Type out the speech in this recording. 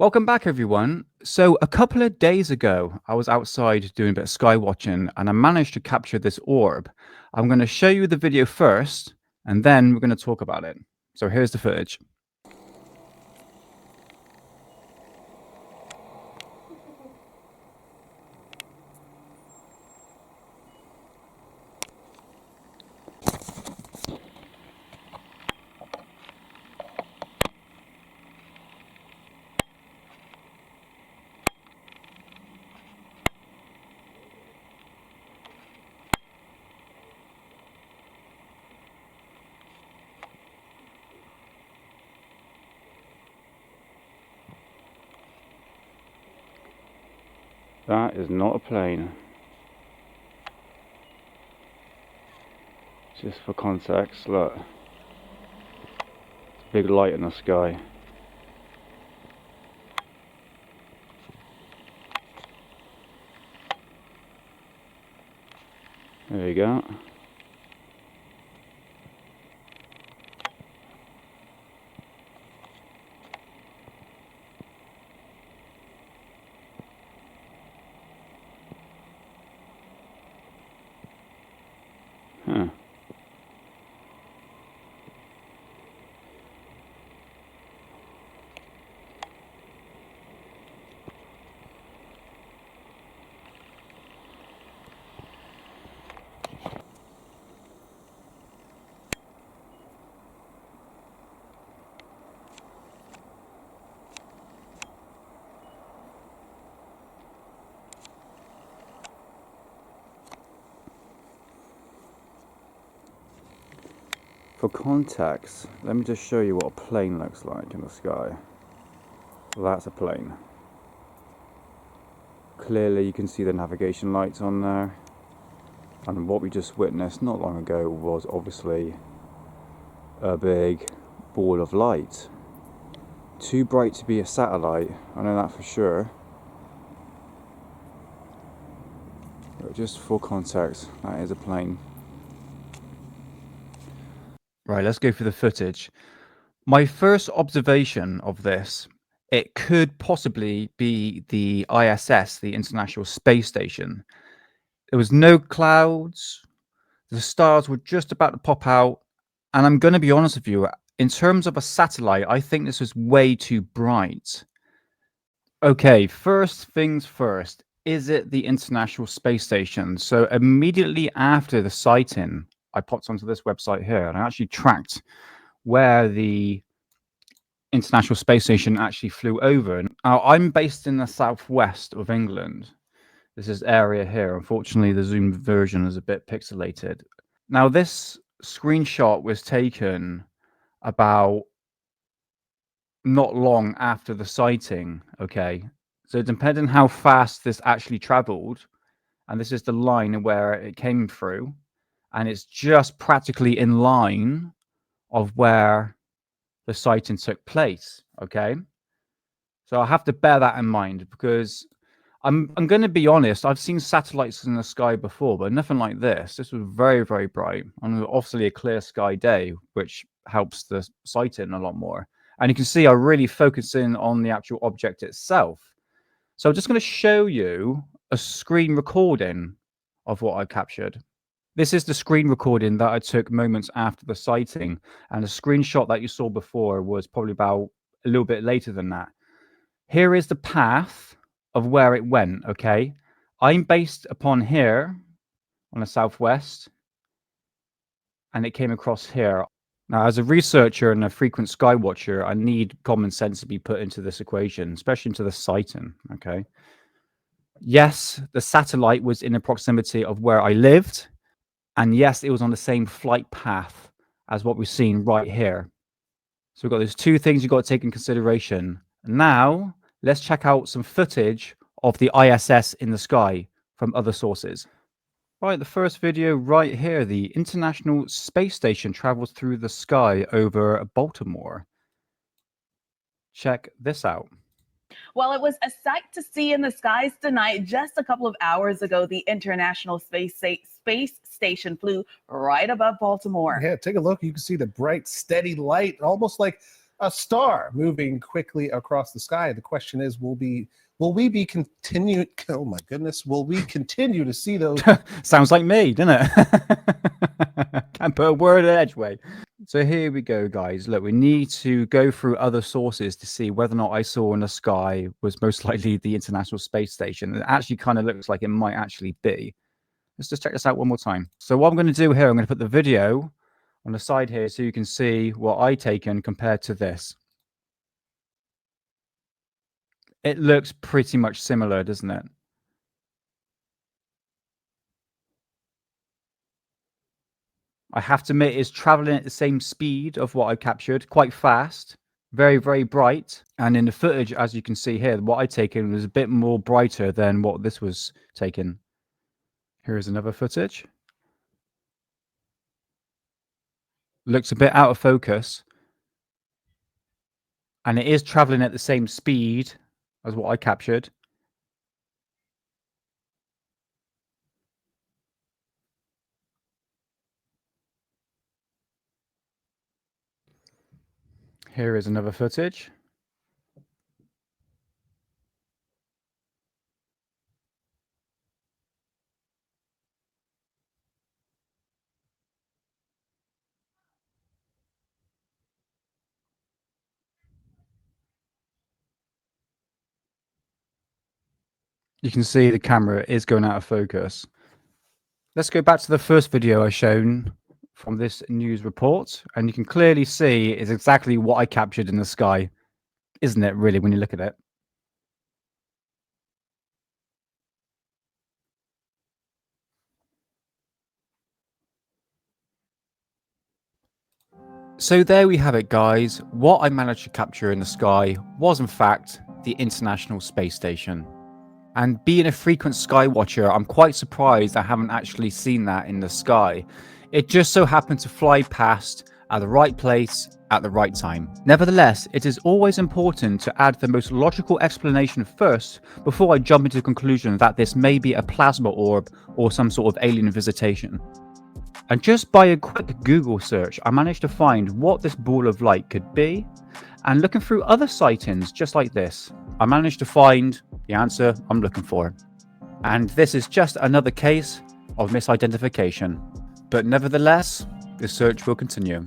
Welcome back, everyone. So a couple of days ago, I was outside doing a bit of sky watching and I managed to capture this orb. I'm going to show you the video first and then we're going to talk about it. So here's the footage. That is not a plane. Just for context, look. It's a big light in the sky. There you go. Huh. For context, let me just show you what a plane looks like in the sky. That's a plane. Clearly you can see the navigation lights on there. And what we just witnessed not long ago was obviously a big ball of light. Too bright to be a satellite, I know that for sure. But just for context, that is a plane. Right, let's go through the footage. My first observation of this, it could possibly be the ISS, the International Space Station. There was no clouds, the stars were just about to pop out, and I'm going to be honest with you, in terms of a satellite, I think this was way too bright. Okay, first things first, is it the International Space Station? So immediately after the sighting, I popped onto this website here and I actually tracked where the International Space Station actually flew over. Now, I'm based in the southwest of England. This is area here. Unfortunately, the Zoom version is a bit pixelated. Now, this screenshot was taken about not long after the sighting, okay? So depending how fast this actually traveled, and this is the line where it came through, and it's just practically in line of where the sighting took place, okay? So I have to bear that in mind because I'm going to be honest, I've seen satellites in the sky before, but nothing like this. This was very, very bright and obviously a clear sky day, which helps the sighting a lot more. And you can see I really focus in on the actual object itself. So I'm just going to show you a screen recording of what I captured. This is the screen recording that I took moments after the sighting, and the screenshot that you saw before was probably about a little bit later than that. Here is the path of where it went, okay? I'm based upon here on the southwest, and it came across here. Now, as a researcher and a frequent sky watcher, I need common sense to be put into this equation, especially into the sighting, okay? Yes, the satellite was in the proximity of where I lived, and yes, it was on the same flight path as what we've seen right here. So we've got those two things you've got to take in consideration. Now, let's check out some footage of the ISS in the sky from other sources. Right, the first video right here, the International Space Station travels through the sky over Baltimore. Check this out. Well, it was a sight to see in the skies tonight. Just a couple of hours ago, the International Space Station flew right above Baltimore. Yeah, take a look. You can see the bright, steady light, almost like a star moving quickly across the sky. The question is, will we be continued? Oh my goodness, will we continue to see those? Sounds like me, doesn't it? Can't put a word at Edgeway. So here we go, guys. Look, we need to go through other sources to see whether or not I saw in the sky was most likely the International Space Station. It actually kind of looks like it might actually be. Let's just check this out one more time. So what I'm going to do here, I'm going to put the video on the side here so you can see what I taken compared to this. It looks pretty much similar, doesn't it? I have to admit, it's traveling at the same speed of what I captured, quite fast, very, very bright. And in the footage, as you can see here, what I taken was a bit more brighter than what this was taken. Here's another footage. Looks a bit out of focus. And it is traveling at the same speed as what I captured. Here is another footage. You can see the camera is going out of focus. Let's go back to the first video I shown from this news report, and you can clearly see it's exactly what I captured in the sky, isn't it, really, when you look at it? So there we have it, guys. What I managed to capture in the sky was, in fact, the International Space Station. And being a frequent sky watcher, I'm quite surprised I haven't actually seen that in the sky. It just so happened to fly past at the right place at the right time. Nevertheless, it is always important to add the most logical explanation first before I jump into the conclusion that this may be a plasma orb or some sort of alien visitation. And just by a quick Google search, I managed to find what this ball of light could be. And looking through other sightings just like this, I managed to find the answer I'm looking for. And this is just another case of misidentification. But nevertheless, the search will continue.